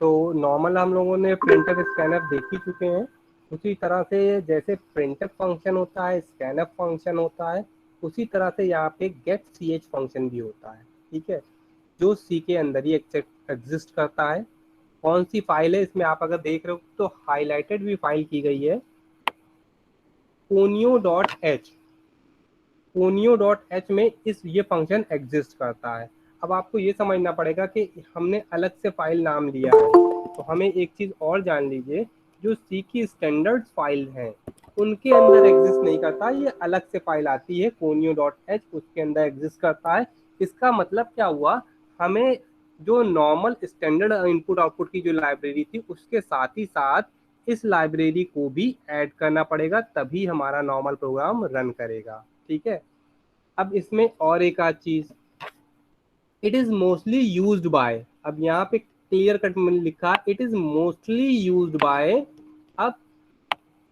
तो नॉर्मल हम लोगों ने प्रिंटफ स्कैनफ देख ही चुके हैं। उसी तरह से जैसे प्रिंटफ फंक्शन होता है, स्कैनफ फंक्शन होता है, उसी तरह से यहाँ पे गेट सी एच फंक्शन भी होता है। ठीक है, जो सी के अंदर ही एग्जिस्ट करता है। कौन सी फाइल है इसमें आप अगर देख रहे हो तो हाईलाइटेड भी फाइल की गई है, conio.h। conio.h में ये फंक्शन एग्जिस्ट करता है। अब आपको ये समझना पड़ेगा कि हमने अलग से फाइल नाम लिया है, तो हमें एक चीज और जान लीजिए, जो सी की स्टैंडर्ड फाइल हैं उनके अंदर एग्जिस्ट नहीं करता, ये अलग से फाइल आती है conio.h, उसके अंदर एग्जिस्ट करता है। इसका मतलब क्या हुआ, हमें जो नॉर्मल स्टैंडर्ड इनपुट आउटपुट की जो लाइब्रेरी थी उसके साथ ही साथ इस लाइब्रेरी को भी ऐड करना पड़ेगा, तभी हमारा नॉर्मल प्रोग्राम रन करेगा। ठीक है, अब इसमें और एक आध चीज, it is mostly used by, अब यहाँ पे क्लियर कट में लिखा it is mostly used by, अब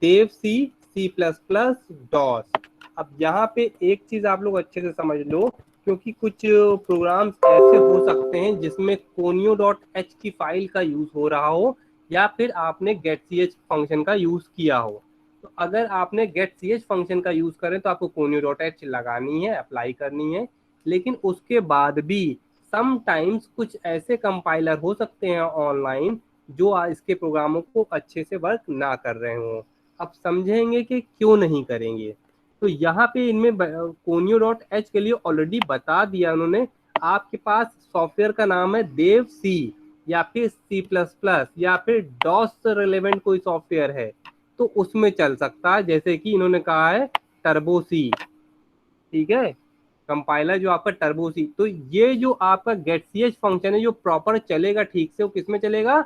देव सी, सी प्लस प्लस, डॉस। अब यहाँ पे एक चीज आप लोग अच्छे से समझ लो, क्योंकि कुछ प्रोग्राम्स ऐसे हो सकते हैं जिसमें conio.h की फाइल का यूज हो रहा हो, या फिर आपने getch फंक्शन का यूज किया हो। तो अगर आपने getch फंक्शन का यूज करें तो आपको conio.h लगानी है, अप्लाई करनी है। लेकिन उसके बाद भी समटाइम्स कुछ ऐसे कंपाइलर हो सकते हैं ऑनलाइन जो इसके प्रोग्रामों को अच्छे से वर्क ना कर रहे हों। अब समझेंगे कि क्यों नहीं करेंगे। तो यहाँ पे इनमें conio.h के लिए ऑलरेडी बता दिया उन्होंने, आपके पास सॉफ्टवेयर का नाम है देव सी, या फिर सी प्लस प्लस, या फिर डॉस से रिलेवेंट कोई सॉफ्टवेयर है तो उसमें चल सकता है, जैसे कि इन्होंने कहा है टर्बो सी। ठीक है, कंपाइलर जो आपका टर्बो सी, तो ये जो आपका getch फंक्शन है जो प्रॉपर चलेगा ठीक से, वो किसमें चलेगा,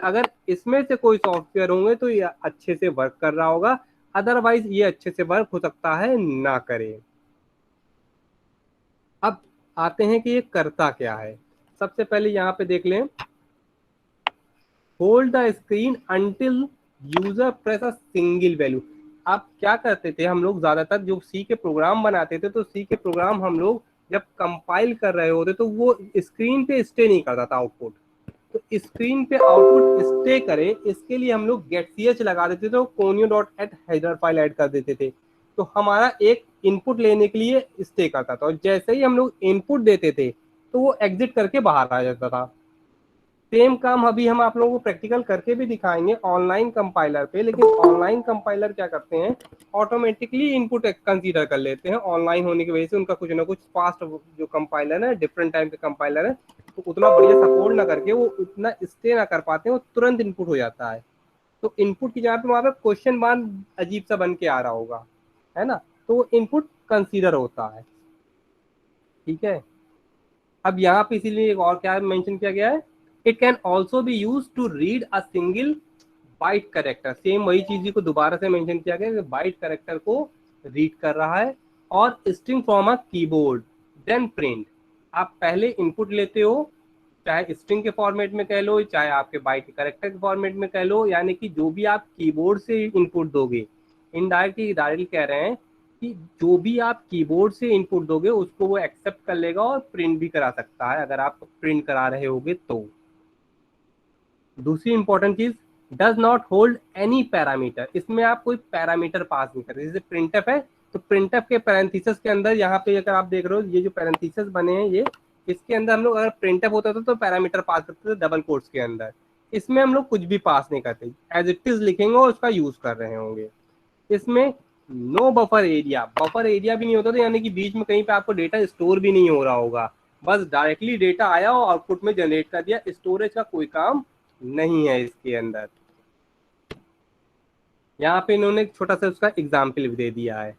अगर इसमें से कोई सॉफ्टवेयर होंगे तो ये अच्छे से वर्क कर रहा होगा, अदरवाइज ये अच्छे से वर्क हो सकता है ना करे। अब आते हैं कि ये करता क्या है। सबसे पहले यहाँ पे देख लें, hold the screen until user press a single value. आप क्या करते थे, हम लोग ज्यादातर जो सी के प्रोग्राम बनाते थे, तो सी के प्रोग्राम हम लोग जब कंपाइल कर रहे होते तो वो स्क्रीन पे स्टे नहीं करता था आउटपुट। तो स्क्रीन पे आउटपुट स्टे करे, इसके लिए हम लोग getch लगा देते थे, तो conio.h हेडर फाइल ऐड कर देते थे, तो हमारा एक इनपुट लेने के लिए स्टे करता था, और जैसे ही हम लोग इनपुट देते थे तो वो एग्जिट करके बाहर आ जाता था। सेम काम अभी हम आप लोगों को प्रैक्टिकल करके भी दिखाएंगे ऑनलाइन कंपाइलर पे। लेकिन ऑनलाइन कंपाइलर क्या करते हैं, ऑटोमेटिकली इनपुट कंसीडर कर लेते हैं, ऑनलाइन होने की वजह से उनका कुछ ना कुछ फास्ट जो कंपाइलर है, डिफरेंट टाइप के कंपाइलर है, तो उतना बढ़िया सपोर्ट ना करके वो उतना स्टे ना कर पाते हैं, वो तुरंत इनपुट हो जाता है। तो इनपुट की जगह पे वहां पे क्वेश्चन मान अजीब सा बन के आ रहा होगा, है ना, तो वो इनपुट कंसीडर होता है। ठीक है, अब यहाँ पे इसीलिए एक और क्या मेंशन किया गया है, it can also be use to read a single byte character. Same वही चीज को दोबारा से मेंशन किया गया कि बाइट करेक्टर को रीड कर रहा है, और string from a keyboard then print. आप पहले इनपुट लेते हो, चाहे स्ट्रिंग के फॉर्मेट में कह लो, चाहे आपके बाइट करेक्टर के फॉर्मेट में कह लो, यानी कि जो भी आप कीबोर्ड से इनपुट दोगे, इनडायरेक्टली डायरेक्टली कह रहे हैं कि जो भी आप कीबोर्ड से इनपुट दोगे उसको वो एक्सेप्ट कर लेगा और प्रिंट भी करा सकता है, अगर आप प्रिंट करा रहे होगे तो। दूसरी इंपॉर्टेंट चीज, does not hold any parameter, इसमें आप कोई पैरामीटर पास नहीं करते। जैसे प्रिंटफ है तो प्रिंटफ के पैरेंथेसिस के अंदर, यहाँ पे अगर आप देख रहे हो ये जो पैरेंथेसिस बने हैं, ये इसके अंदर हम लोग अगर प्रिंटफ होता था तो पैरामीटर पास करते थे डबल कोट्स के अंदर। इसमें हम लोग कुछ भी पास नहीं करते, एज इट इज लिखेंगे और उसका यूज कर रहे होंगे। इसमें no buffer area, buffer area भी नहीं होता था, यानी कि बीच में कहीं पे आपको डेटा स्टोर भी नहीं हो रहा होगा, बस डायरेक्टली डेटा आया और आउटपुट में जनरेट कर दिया, स्टोरेज का कोई काम नहीं है इसके अंदर। यहाँ पे इन्होंने एक छोटा सा उसका एग्जाम्पल भी दे दिया है,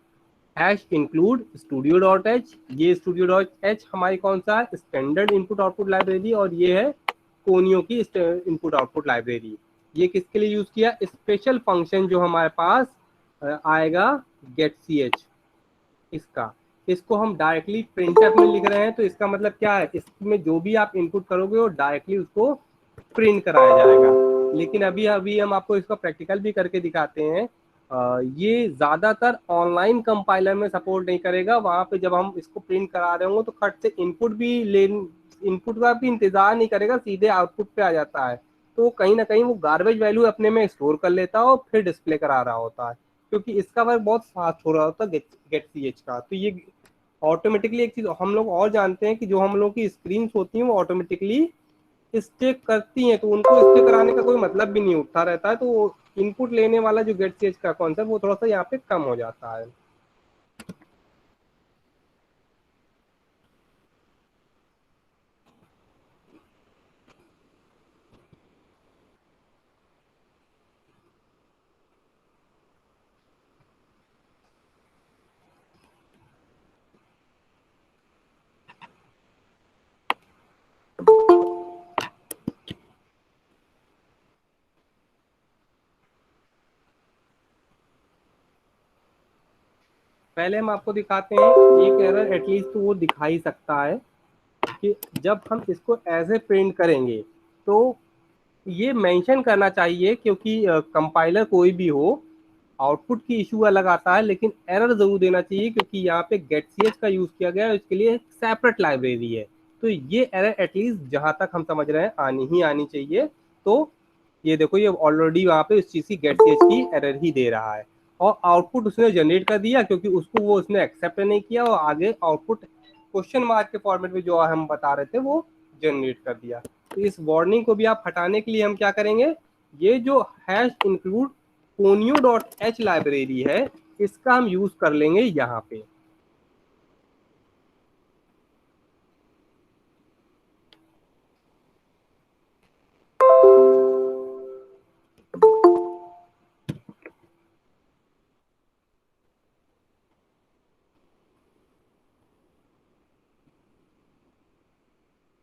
हैश इंक्लूड studio.h। ये studio.h हमारी कौन सा है, स्टैंडर्ड इनपुट आउटपुट लाइब्रेरी, और ये है कोनियो की इनपुट आउटपुट लाइब्रेरी। ये किसके लिए यूज किया, स्पेशल फंक्शन जो हमारे पास आएगा getch, इसका, इसको हम डायरेक्टली प्रिंटफ में लिख रहे हैं, तो इसका मतलब क्या है, इसमें जो भी आप इनपुट करोगे वो डायरेक्टली उसको प्रिंट कराया जाएगा। लेकिन अभी अभी हम आपको इसका प्रैक्टिकल भी करके दिखाते हैं। ये ज्यादातर ऑनलाइन कंपाइलर में सपोर्ट नहीं करेगा, वहां पे जब हम इसको प्रिंट करा रहे होंगे तो खट से इनपुट भी ले इनपुट का भी इंतजार नहीं करेगा, सीधे आउटपुट पे आ जाता है। तो कहीं ना कहीं वो गार्बेज वैल्यू अपने में स्टोर कर लेता है और फिर डिस्प्ले करा रहा होता है, क्योंकि इसका वर्क बहुत फास्ट हो रहा होता है गेट सी एच का। तो ये ऑटोमेटिकली एक चीज हम लोग और जानते हैं कि जो हम लोग की स्क्रीन होती हैं वो ऑटोमेटिकली स्टेक करती हैं, तो उनको स्टेक कराने का कोई मतलब भी नहीं उठता रहता है। तो इनपुट लेने वाला जो गेट सी एच का कॉन्सेप्ट वो थोड़ा सा यहाँ पे कम हो जाता है। पहले हम आपको दिखाते हैं, एक एरर एटलीस्ट तो वो दिखा ही सकता है कि जब हम इसको एज ए प्रिंट करेंगे तो ये मेंशन करना चाहिए, क्योंकि कंपाइलर कोई भी हो आउटपुट की इशू अलग आता है, लेकिन एरर जरूर देना चाहिए, क्योंकि यहाँ पे गेट सी एच का यूज किया गया है, इसके लिए एक सेपरेट लाइब्रेरी है। तो ये एरर एटलीस्ट जहां तक हम समझ रहे हैं आनी ही आनी चाहिए। तो ये देखो, ये ऑलरेडी वहां पे उस चीज की गेट सी एच की एरर ही दे रहा है, और आउटपुट उसने जनरेट कर दिया, क्योंकि उसको वो उसने एक्सेप्ट नहीं किया, और आगे आउटपुट क्वेश्चन मार्क के फॉर्मेट में जो हम बता रहे थे वो जनरेट कर दिया। तो इस वार्निंग को भी आप हटाने के लिए हम क्या करेंगे, ये जो hash include conio dot H library है इसका हम यूज कर लेंगे यहाँ पे।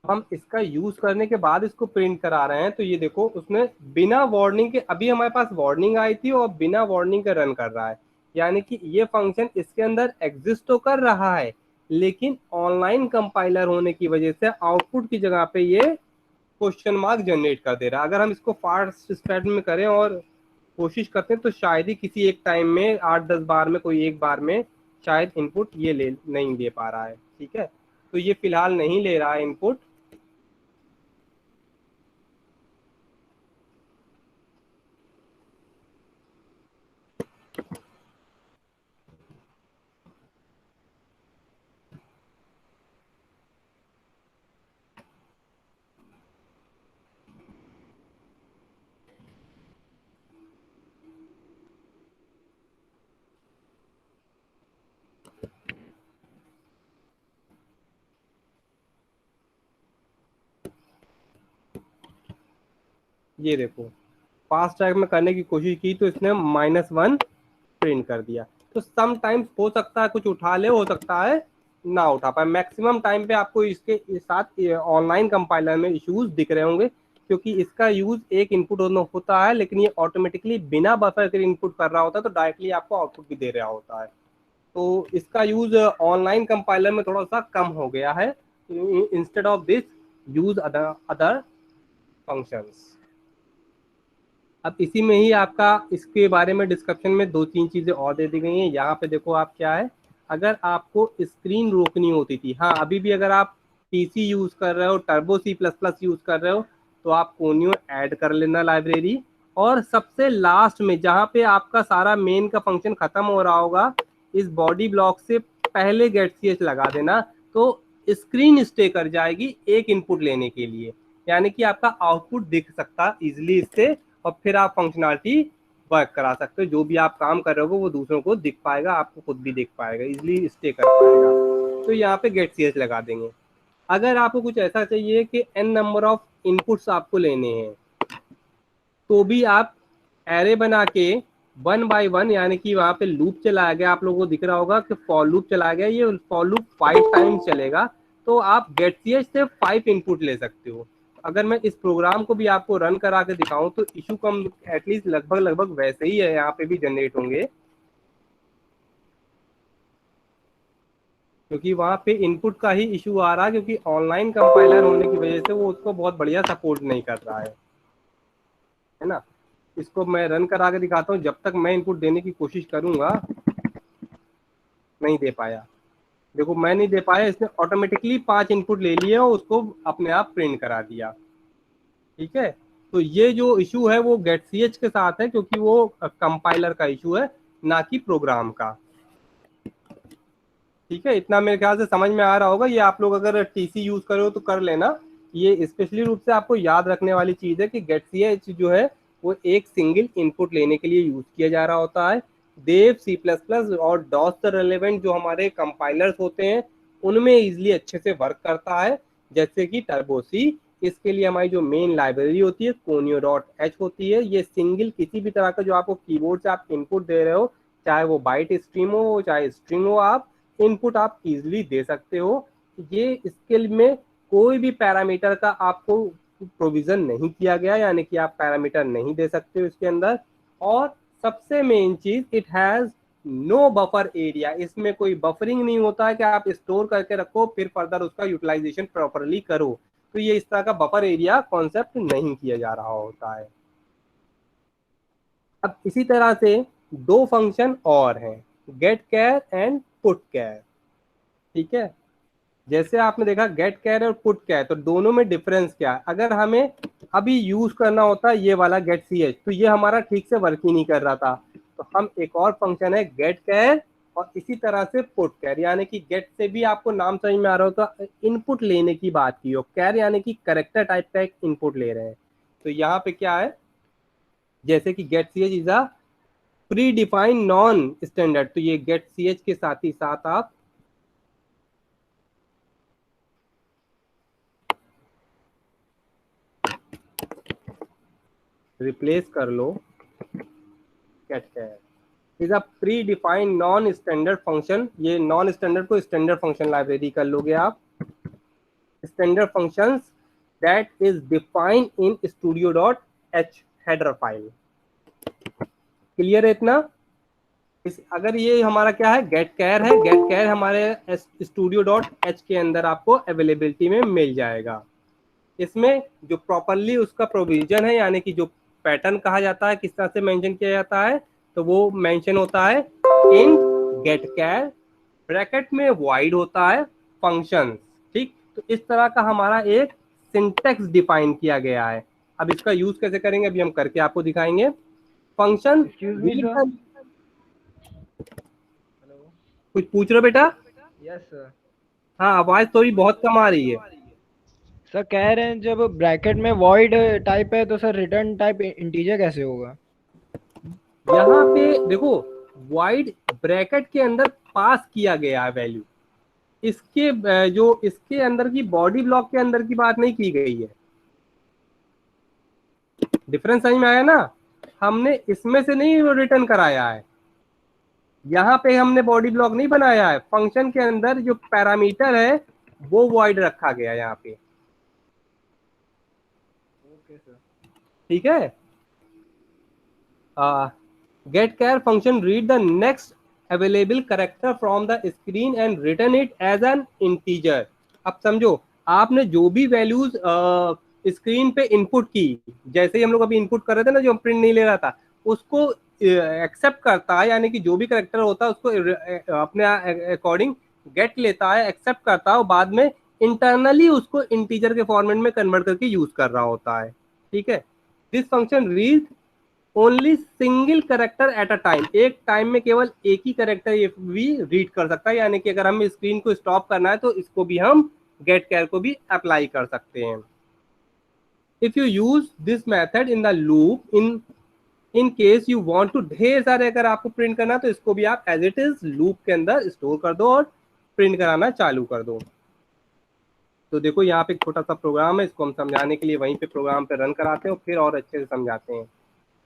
हम इसका यूज करने के बाद इसको प्रिंट करा रहे हैं, तो ये देखो उसने बिना वार्निंग के, अभी हमारे पास वार्निंग आई थी और बिना वार्निंग के रन कर रहा है, यानी कि ये फंक्शन इसके अंदर एग्जिस्ट तो कर रहा है, लेकिन ऑनलाइन कंपाइलर होने की वजह से आउटपुट की जगह पे ये क्वेश्चन मार्क जनरेट कर दे रहा है। अगर हम इसको फास्ट स्पीड में करें और कोशिश करते हैं तो शायद ही किसी एक टाइम में 8-10 बार में कोई एक बार में शायद इनपुट ये ले नहीं दे पा रहा है। ठीक है, तो ये फिलहाल नहीं ले रहा है इनपुट। ये देखो, फास्ट ट्रैक में करने की कोशिश की तो इसने -1 प्रिंट कर दिया। तो सम टाइम्स हो सकता है कुछ उठा ले, हो सकता है ना उठा पाए। मैक्सिमम टाइम पे आपको इसके साथ ऑनलाइन कंपाइलर में इश्यूज दिख रहे होंगे, क्योंकि इसका यूज एक इनपुट होता है, लेकिन ये ऑटोमेटिकली बिना बफर के इनपुट कर रहा होता है, तो डायरेक्टली आपको आउटपुट भी दे रहा होता है। तो इसका यूज ऑनलाइन कंपाइलर में थोड़ा सा कम हो गया है। Instead of this use other other functions. अब इसी में ही आपका इसके बारे में डिस्क्रिप्शन में 2-3 चीजें और दे दी गई हैं। यहाँ पे देखो आप क्या है, अगर आपको स्क्रीन रोकनी होती थी, हाँ अभी भी अगर आप पीसी यूज कर रहे हो, टर्बो C++ यूज कर रहे हो, तो आप कोनियो ऐड कर लेना लाइब्रेरी। और सबसे लास्ट में जहाँ पे आपका सारा मेन का फंक्शन खत्म हो रहा होगा, इस बॉडी ब्लॉक से पहले गेट सी एच लगा देना, तो स्क्रीन स्टे कर जाएगी एक इनपुट लेने के लिए, यानी कि आपका आउटपुट दिख सकता इजिली इससे, और फिर आप फंक्शनलिटी वर्क करा सकते हो। जो भी आप काम कर रहे हो वो दूसरों को दिख पाएगा, आपको खुद भी दिख पाएगा, इजिली स्टे कर पाएगा। तो यहाँ पे गेट सी एच लगा देंगे। अगर आपको कुछ ऐसा चाहिए कि n नंबर ऑफ इनपुट्स आपको लेने हैं, तो भी आप एरे बना के 1 by 1, यानी कि वहां पे लूप चलाया गया, आप लोगों को दिख रहा होगा कि फॉर लूप चलाया गया, ये फॉर लूप 5 टाइम्स चलेगा। तो आप गेट सी एच से 5 इनपुट ले सकते हो। अगर मैं इस प्रोग्राम को भी आपको रन करा के दिखाऊं तो इशू कम एटलीस्ट लगभग लगभग वैसे ही है, यहाँ पे भी जनरेट होंगे, क्योंकि वहां पे इनपुट का ही इशू आ रहा है, क्योंकि ऑनलाइन कंपाइलर होने की वजह से वो उसको बहुत बढ़िया सपोर्ट नहीं कर रहा है ना। इसको मैं रन करा के दिखाता हूँ, जब तक मैं इनपुट देने की कोशिश करूंगा नहीं दे पाया। देखो मैं नहीं दे पाया, इसने ऑटोमेटिकली 5 इनपुट ले लिए और उसको अपने आप प्रिंट करा दिया। ठीक है, तो ये जो इशू है वो गेट सी एच के साथ है, क्योंकि वो कंपाइलर का इशू है, ना कि प्रोग्राम का। ठीक है, इतना मेरे ख्याल से समझ में आ रहा होगा। ये आप लोग अगर टीसी यूज करो तो कर लेना। ये स्पेशली रूप से आपको याद रखने वाली चीज है कि गेट सी एच जो है वो एक सिंगल इनपुट लेने के लिए यूज किया जा रहा होता है। देव, सी प्लस प्लस और डॉस से रिलेवेंट जो हमारे कंपाइलर्स होते हैं उनमें इजिली अच्छे से वर्क करता है, जैसे कि टर्बो सी। इसके लिए हमारी जो मेन लाइब्रेरी होती है कोनियो डॉट एच होती है। ये सिंगल किसी भी तरह का जो आपको कीबोर्ड से आप इनपुट दे रहे हो, चाहे वो बाइट स्ट्रीम हो चाहे स्ट्रिंग हो, आप इनपुट आप इजिली दे सकते हो। ये स्किल में कोई भी पैरामीटर का आपको प्रोविजन नहीं किया गया, यानी कि आप पैरामीटर नहीं दे सकते हो इसके अंदर। और सबसे मेन चीज, it has no buffer area. इसमें कोई बफरिंग नहीं होता है कि आप स्टोर करके रखो फिर फर्दर उसका यूटिलाइजेशन प्रॉपरली करो। तो ये इस तरह का बफर एरिया कॉन्सेप्ट नहीं किया जा रहा होता है। अब इसी तरह से दो फंक्शन और हैं, गेट कैर एंड पुट कैर। ठीक है, जैसे आपने देखा गेट कैर और पुट कैर, तो दोनों में डिफरेंस क्या है। अगर हमें अभी यूज करना होता है ये वाला गेट सी एच, तो ये हमारा ठीक से वर्क ही नहीं कर रहा था। तो हम एक और फंक्शन है गेट कैर और इसी तरह से पुट कैर, यानी कि गेट से भी आपको नाम समझ में आ रहा होता, इनपुट लेने की बात की हो। कैर यानी कि करेक्टर टाइप का एक इनपुट ले रहे हैं। तो यहाँ पे क्या है, जैसे कि get c h is a pre defined non standard, तो ये गेट सी एच के साथ ही साथ आप रिप्लेस कर लो गेट कैर is a pre defined non standard function. ये नॉन स्टैंडर्ड को स्टैंडर्ड फंक्शन लाइब्रेरी कर लोगे आप। Standard functions that is defined in studio dot h header file. Clear है इतना। अगर ये हमारा क्या है, गेट कैर है, गेट कैर हमारे स्टूडियो डॉट एच के अंदर आपको अवेलेबिलिटी में मिल जाएगा। इसमें जो प्रॉपरली उसका प्रोविजन है, यानी कि जो पैटर्न कहा जाता है किस तरह से मेंशन किया जाता है, तो वो मेंशन होता है इन गेट कैर, ब्रैकेट में वाइड होता है फंक्शन। ठीक, तो इस तरह का हमारा एक सिंटेक्स डिफाइन किया गया है। अब इसका यूज कैसे करेंगे अभी हम करके आपको दिखाएंगे। Function excuse me sir. Hello. कुछ पूछ रहे हो बेटा? Yes sir. हाँ, आवाज थोड़ी बहुत कम आ रही है। सर कह रहे हैं जब ब्रैकेट में वॉइड टाइप है तो सर रिटर्न टाइप इंटीजर कैसे होगा? यहाँ पे देखो, वाइड ब्रैकेट के अंदर पास किया गया है वैल्यू। इसके जो इसके अंदर की बॉडी ब्लॉक के अंदर की बात नहीं की गई है। डिफरेंस समझ में आया ना। हमने इसमें से नहीं रिटर्न कराया है, यहाँ पे हमने बॉडी ब्लॉक नहीं बनाया है। फंक्शन के अंदर जो पैरामीटर है वो वॉइड रखा गया है यहाँ पे। Okay sir. ठीक है, get char function read the next available character from the screen and return it as an integer. अब समझो, आपने जो भी वैल्यूज स्क्रीन पे इनपुट की, जैसे ही हम लोग अभी इनपुट कर रहे थे ना, जो प्रिंट नहीं ले रहा था, उसको एक्सेप्ट करता है, यानी कि जो भी करेक्टर होता है उसको अपने अकॉर्डिंग गेट लेता है, एक्सेप्ट करता है और बाद में इंटरनली उसको इंटीजर के फॉर्मेट में कन्वर्ट करके यूज कर रहा होता है। ठीक है, this function read only single character at a time, एक टाइम में केवल एक ही करेक्टर ये भी रीड कर सकता है। यानी कि अगर हमें स्क्रीन को स्टॉप करना है तो इसको भी हम गेट कैर को भी अप्लाई कर सकते हैं। If you use this method in the loop, in case you want to, ढेर सारे अगर आपको प्रिंट करना तो इसको भी आप एज इट इज लूप के अंदर स्टोर कर दो और प्रिंट कराना चालू कर दो। तो देखो यहाँ पे एक छोटा सा प्रोग्राम है, इसको हम समझाने के लिए वहीं पे प्रोग्राम पे रन कराते हैं और फिर और अच्छे से समझाते हैं,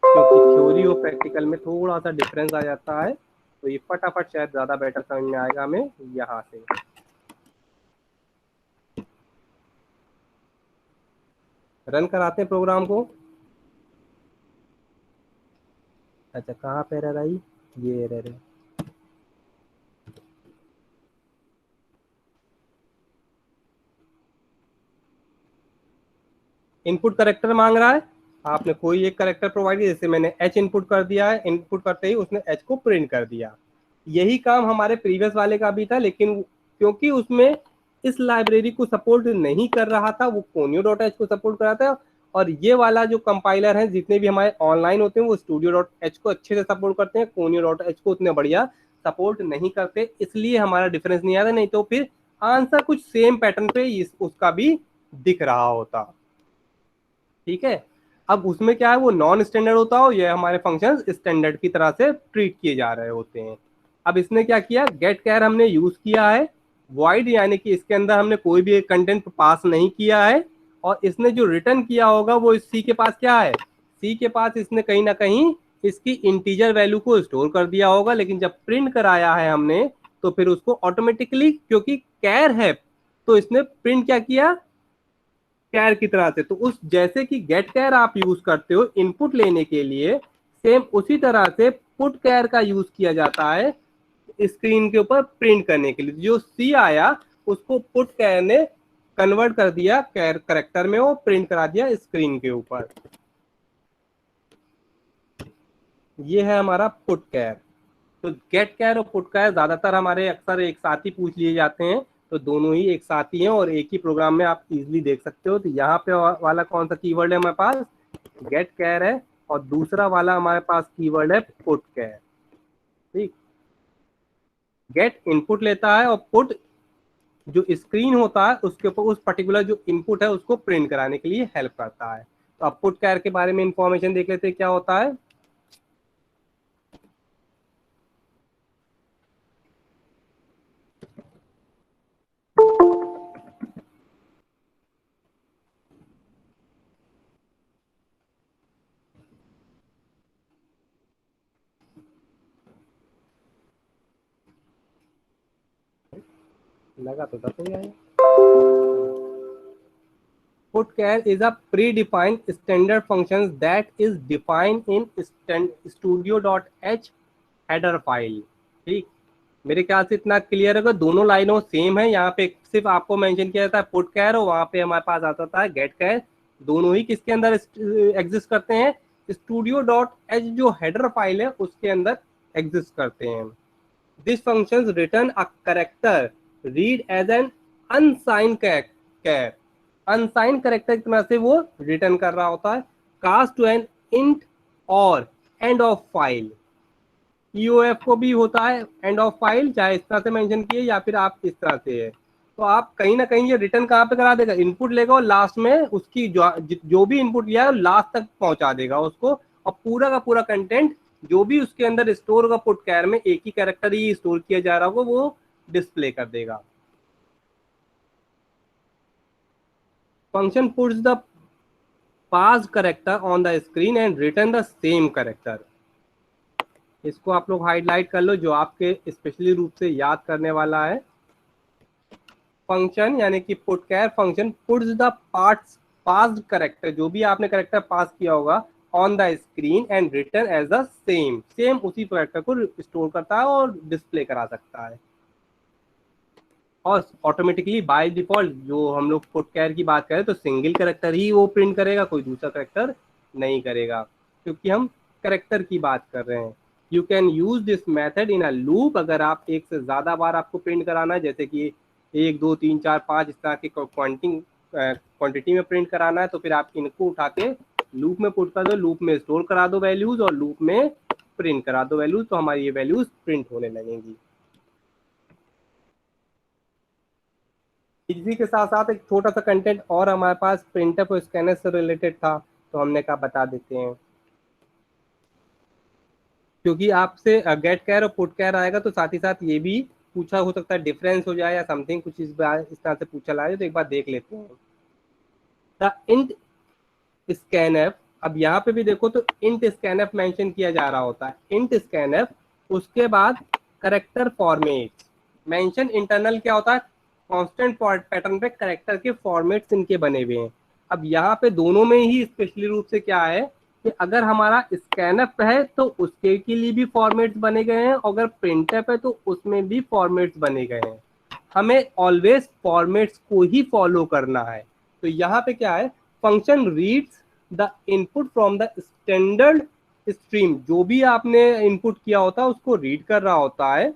क्योंकि थ्योरी और प्रैक्टिकल में थोड़ा सा डिफरेंस आ जाता है। तो ये फटाफट शायद ज्यादा बेटर समझ में आएगा हमें यहाँ से। रन कराते हैं प्रोग्राम को। अच्छा, कहाँ पे रह रही, ये रह रहे। इनपुट करेक्टर मांग रहा है, आपने कोई एक करेक्टर प्रोवाइड किया, जैसे मैंने एच इनपुट कर दिया है। इनपुट करते ही उसने एच को प्रिंट कर दिया। यही काम हमारे प्रीवियस वाले का भी था, लेकिन क्योंकि उसमें इस लाइब्रेरी को सपोर्ट नहीं कर रहा था, वो conio.h को सपोर्ट कर रहा था। और ये वाला जो कंपाइलर है जितने भी हमारे ऑनलाइन होते हैं वो studio.h को अच्छे से सपोर्ट करते हैं, conio.h को उतने बढ़िया सपोर्ट नहीं करते, इसलिए हमारा डिफरेंस नहीं आता, नहीं तो फिर आंसर कुछ सेम पैटर्न पे उसका भी दिख रहा होता। ठीक है, अब उसमें क्या है, वो नॉन स्टैंडर्ड होता हो, ये हमारे फंक्शन स्टैंडर्ड की तरह से ट्रीट किए जा रहे होते हैं। अब इसने क्या किया, गेट कैर हमने यूज किया है, वॉइड यानी कि इसके अंदर हमने कोई भी कंटेंट पास नहीं किया है, और इसने जो रिटर्न किया होगा वो सी के पास क्या है, सी के पास इसने कहीं ना कहीं इसकी इंटीजर वैल्यू को स्टोर कर दिया होगा, लेकिन जब प्रिंट कराया है हमने तो फिर उसको ऑटोमेटिकली, क्योंकि कैर है तो इसने प्रिंट क्या किया, कैर की तरह से। तो उस जैसे कि गेट कैर आप यूज करते हो इनपुट लेने के लिए, सेम उसी तरह से पुट कैर का यूज किया जाता है स्क्रीन के ऊपर प्रिंट करने के लिए। जो सी आया उसको पुट कैर ने कन्वर्ट कर दिया कैर करेक्टर में, वो प्रिंट करा दिया स्क्रीन के ऊपर। ये है हमारा पुट कैर। तो गेट कैर और पुट कैर ज्यादातर हमारे अक्सर एक साथ ही पूछ लिए जाते हैं, तो दोनों ही एक साथ ही हैं और एक ही प्रोग्राम में आप इजीली देख सकते हो। तो यहाँ पे वाला कौन सा कीवर्ड है हमारे पास, गेट कैर है, और दूसरा वाला हमारे पास कीवर्ड है पुट कैर। ठीक, गेट इनपुट लेता है और पुट जो स्क्रीन होता है उसके ऊपर उस पर्टिकुलर जो इनपुट है उसको प्रिंट कराने के लिए हेल्प करता है। तो अब पुट कैर के बारे में इंफॉर्मेशन देख लेते हैं क्या होता है। लगा तो था कोई आया। Putchar is a predefined standard function that is defined in studio.h header file। ठीक, मेरे ख्याल से इतना क्लियर होगा, दोनों लाइनों सेम है। यहाँ पे सिर्फ आपको मेंशन किया जाता है पुट कैर और वहां पे हमारे पास आता था गेट कैर। दोनों ही किसके अंदर एग्जिस्ट करते हैं, studio.h जो हेडर फाइल है उसके अंदर एग्जिस्ट करते हैं। This function return a character read as an unsigned char, unsigned character की तरह से वो रिटर्न कर रहा होता है। कास्ट टू एन इंट और एंड ऑफ फाइल, ईओएफ को भी होता है एंड ऑफ फाइल, चाहे इस तरह से मेंशन किए या फिर आप इस तरह से है। तो आप कहीं ना कहीं ये रिटर्न कहाँ पे करा देगा, इनपुट लेगा और लास्ट में उसकी जो भी इनपुट लिया है लास्ट तक पहुंचा देगा उसको, और पूरा का पूरा कंटेंट जो भी उसके अंदर स्टोर होगा पुट कैर में, एक ही कैरेक्टर ही स्टोर किया जा रहा होगा वो डिस्प्ले कर देगा। Function puts the passed character on the screen and return the same character। इसको आप लोग हाईलाइट कर लो, जो आपके स्पेशली रूप से याद करने वाला है। फंक्शन यानी कि putchar function puts the passed character, जो भी आपने करेक्टर पास किया होगा on the screen and return as the same उसी करेक्टर को स्टोर करता है और डिस्प्ले करा सकता है। और ऑटोमेटिकली बाय डिफॉल्ट जो हम लोग पुटकैर की बात करें तो सिंगल करेक्टर ही वो प्रिंट करेगा, कोई दूसरा करेक्टर नहीं करेगा, क्योंकि हम करेक्टर की बात कर रहे हैं। You can use this method in a loop, अगर आप एक से ज्यादा बार आपको प्रिंट कराना है, जैसे कि 1 2 3 4 5 इस तरह की क्वांटिटी में प्रिंट कराना है, तो फिर आप इनको उठा के लूप में पुट कर दो, लूप में स्टोर करा दो वैल्यूज और लूप में प्रिंट करा दो वैल्यूज, तो हमारी ये वैल्यूज प्रिंट होने लगेंगी। इसी के साथ साथ एक छोटा सा कंटेंट और हमारे पास प्रिंटफ और स्कैनर से रिलेटेड था, तो हमने कहा बता देते हैं, क्योंकि आपसे गेट कैर और पुट कैर आएगा तो साथ ही साथ ये भी पूछा हो सकता है, डिफरेंस हो जाए या समथिंग कुछ इस तरह से पूछा लाए, तो एक बार देख लेते हैं। द इंट स्कैनफ, अब यहाँ पे भी देखो तो इंट स्कैनफ मेंशन किया जा रहा होता है, इंट स्कैनफ, उसके बाद करेक्टर फॉर्मेट मेंशन। इंटरनल क्या होता है, कांस्टेंट पैटर्न पे करेक्टर के फॉर्मेट्स इनके बने हुए हैं। अब यहाँ पे दोनों में ही स्पेशली रूप से क्या है कि अगर हमारा स्कैनअप है तो उसके के लिए भी फॉर्मेट्स बने गए हैं, और अगर प्रिंटअप है तो उसमें भी फॉर्मेट्स बने गए हैं। हमें ऑलवेज फॉर्मेट्स को ही फॉलो करना है। तो यहाँ पे क्या है, function reads the input from the standard stream, जो भी आपने इनपुट किया होता है उसको रीड कर रहा होता है,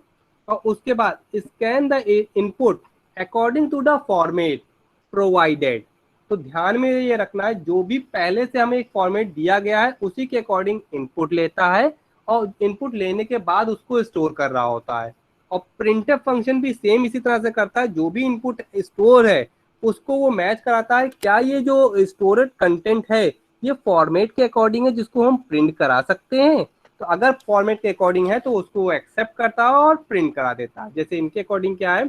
और उसके बाद scan the input according to the format provided. तो ध्यान में ये रखना है, जो भी पहले से हमें एक फॉर्मेट दिया गया है उसी के अकॉर्डिंग इनपुट लेता है और इनपुट लेने के बाद उसको स्टोर कर रहा होता है। और प्रिंटफ फंक्शन भी सेम इसी तरह से करता है, जो भी इनपुट स्टोर है उसको वो मैच कराता है, क्या ये जो स्टोरेड कंटेंट है ये फॉर्मेट के अकॉर्डिंग है जिसको हम प्रिंट करा सकते हैं। तो अगर फॉर्मेट के अकॉर्डिंग है तो उसको एक्सेप्ट करता है और प्रिंट करा देता है। जैसे इनके अकॉर्डिंग क्या है,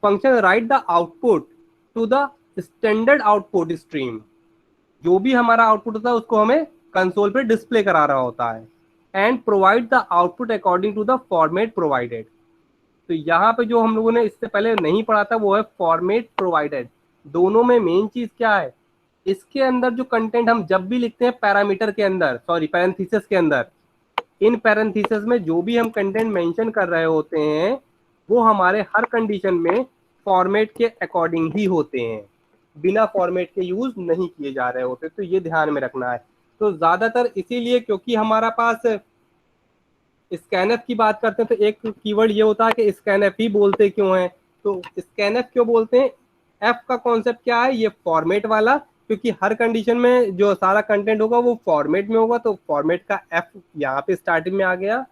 function write the output to the standard output stream. जो भी हमारा आउटपुट होता है उसको हमें कंसोल पे डिस्प्ले करा रहा होता है। And provide the output according to the format provided. तो यहाँ पे जो हम लोगों ने इससे पहले नहीं पढ़ा था वो है फॉर्मेट प्रोवाइडेड। दोनों में मेन चीज क्या है, इसके अंदर जो कंटेंट हम जब भी लिखते हैं पैरामीटर के अंदर, सॉरी पैरेंथेसिस के अंदर, इन पैरेंथेसिस में जो भी हम कंटेंट मेंशन कर रहे होते हैं वो हमारे हर कंडीशन में फॉर्मेट के अकॉर्डिंग ही होते हैं, बिना फॉर्मेट के यूज नहीं किए जा रहे होते। तो ये ध्यान में रखना है। तो ज्यादातर इसीलिए क्योंकि हमारा पास स्कैनएफ की बात करते हैं तो एक कीवर्ड ये होता है कि स्कैनएफ ही बोलते क्यों है। तो स्कैनएफ क्यों बोलते हैं, एफ का कॉन्सेप्ट क्या है, ये फॉर्मेट वाला, क्योंकि हर कंडीशन में जो सारा कंटेंट होगा वो फॉर्मेट में होगा, तो फॉर्मेट का एफ यहाँ पे स्टार्टिंग में आ गया।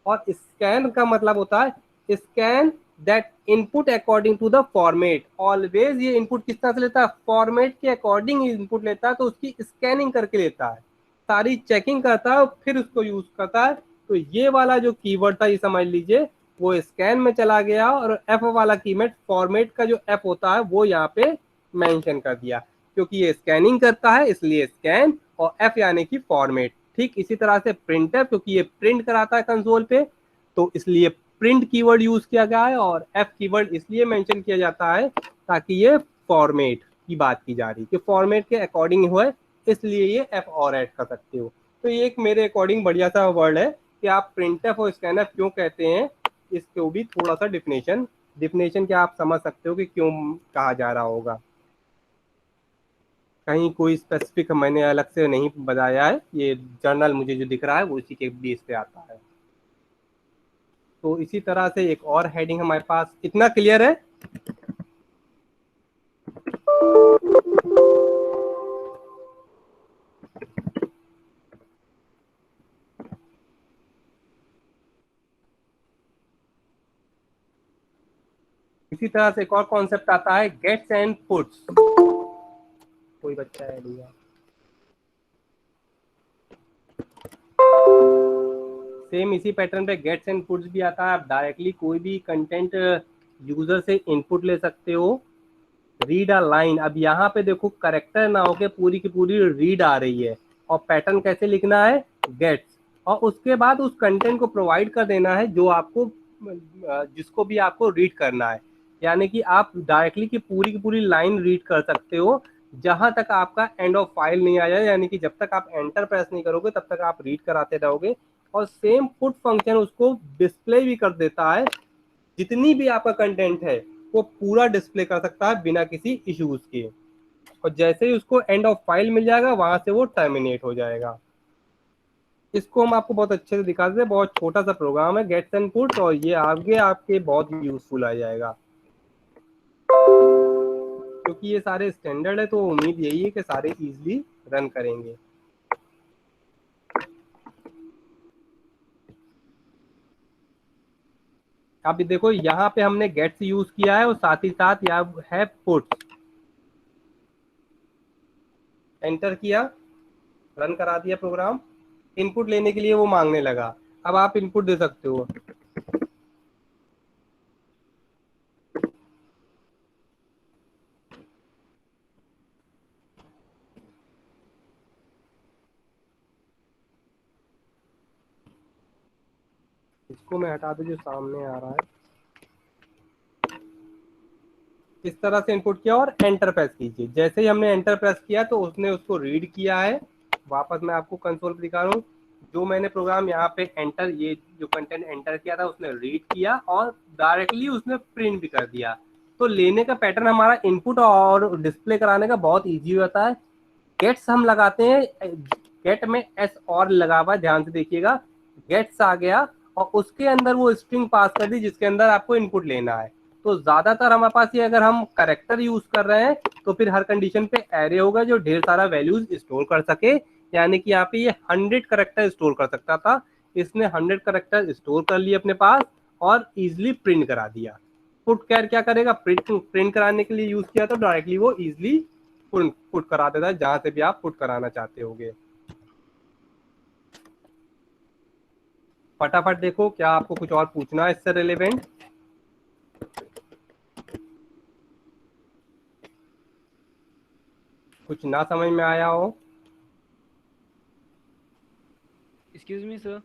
और स्कैन का मतलब होता है scan that input according to the format. Always ये इनपुट किस तरह से लेता है, फॉर्मेट के अकॉर्डिंग इनपुट लेता है, तो उसकी स्कैनिंग करके लेता है, सारी चेकिंग करता है और फिर उसको यूज करता है। तो ये वाला जो कीवर्ड था ये समझ लीजिए वो स्कैन में चला गया, और एफ वाला कीवर्ड फॉर्मेट का जो एफ होता है वो यहाँ पे मेंशन कर दिया, क्योंकि ये स्कैनिंग करता है इसलिए स्कैन, और एफ यानी कि फॉर्मेट। ठीक इसी तरह से प्रिंटर, क्योंकि ये प्रिंट कराता है कंसोल पे तो इसलिए प्रिंट कीवर्ड यूज किया गया है, और एफ कीवर्ड इसलिए मेंशन किया जाता है ताकि ये फॉर्मेट की बात की जा रही है कि फॉर्मेट के अकॉर्डिंग हुए, इसलिए ये एफ और ऐड कर सकते हो। तो ये एक मेरे अकॉर्डिंग बढ़िया सा वर्ड है कि आप प्रिंटफ और स्कैनफ क्यों कहते हैं, इसको भी थोड़ा सा डिफिनेशन क्या आप समझ सकते हो कि क्यों कहा जा रहा होगा। कहीं कोई स्पेसिफिक मैंने अलग से नहीं बताया है, ये जर्नल मुझे जो दिख रहा है वो इसी के बेस पे आता है। तो इसी तरह से एक और हेडिंग हमारे पास, इतना क्लियर है। इसी तरह से एक और कॉन्सेप्ट आता है गेट्स एंड पुट्स। कोई बच्चा है भैया, सेम इसी पैटर्न पे गेट्स एंड पुट्स भी आता है। आप डायरेक्टली कोई भी कंटेंट यूजर से इनपुट ले सकते हो। रीड अ लाइन, अब यहाँ पे देखो करेक्टर ना होके पूरी की पूरी रीड आ रही है, और पैटर्न कैसे लिखना है, गेट्स, और उसके बाद उस कंटेंट को प्रोवाइड कर देना है जो आपको जिसको भी आपको रीड करना है। यानी कि आप डायरेक्टली की पूरी लाइन रीड कर सकते हो जहां तक आपका एंड ऑफ फाइल नहीं आ जाए, यानी कि जब तक आप एंटर प्रेस नहीं करोगे तब तक आप रीड कराते रहोगे। और सेम पुट फंक्शन उसको डिस्प्ले भी कर देता है, जितनी भी आपका कंटेंट है वो पूरा डिस्प्ले कर सकता है बिना किसी इश्यूज के। और जैसे ही उसको एंड ऑफ फाइल मिल जाएगा वहां से वो टर्मिनेट हो जाएगा। इसको हम आपको बहुत अच्छे से दिखा देते हैं, बहुत छोटा सा प्रोग्राम है गेट्स एंड पुट्स, और ये आगे आपके बहुत यूजफुल आ जाएगा। क्योंकि ये सारे स्टैंडर्ड है तो उम्मीद यही है कि सारे इजीली रन करेंगे। अब देखो यहाँ पे हमने गेट्स यूज किया है और साथ ही साथ यहाँ है पुट्स। एंटर किया, रन करा दिया प्रोग्राम, इनपुट लेने के लिए वो मांगने लगा। अब आप इनपुट दे सकते हो। इसको मैं हटा दूं जो सामने आ रहा है। इस तरह से इनपुट किया और एंटर प्रेस कीजिए। जैसे ही हमने एंटर प्रेस किया तो उसने उसको रीड किया है। वापस मैं आपको कंसोल पर दिखा रहा हूँ, जो मैंने प्रोग्राम यहाँ पे एंटर, ये जो कंटेंट एंटर किया था उसने रीड किया और डायरेक्टली उसने प्रिंट भी कर दिया। तो लेने का पैटर्न हमारा इनपुट और डिस्प्ले कराने का बहुत ईजी होता है। गेट्स हम लगाते हैं, गेट में एस और लगा हुआ, ध्यान से देखिएगा, गेट्स आ गया और उसके अंदर वो स्ट्रिंग पास कर दी जिसके अंदर आपको इनपुट लेना है। तो ज्यादातर हमारे पास ये अगर हम करेक्टर यूज कर रहे हैं तो फिर हर कंडीशन पे एरे होगा जो ढेर सारा वैल्यूज स्टोर कर सके। यानी कि यहाँ पे ये 100 करेक्टर स्टोर कर सकता था, इसने 100 करेक्टर स्टोर कर लिए अपने पास और इजिली प्रिंट करा दिया। पुट कैर क्या करेगा, प्रिंट कराने के लिए यूज किया तो डायरेक्टली वो इजिली पुट करा देता है जहां से भी आप पुट कराना चाहते होगे। फटाफट देखो क्या आपको कुछ और पूछना है इससे रिलेवेंट। कुछ ना समझ में आया हो? Excuse me sir.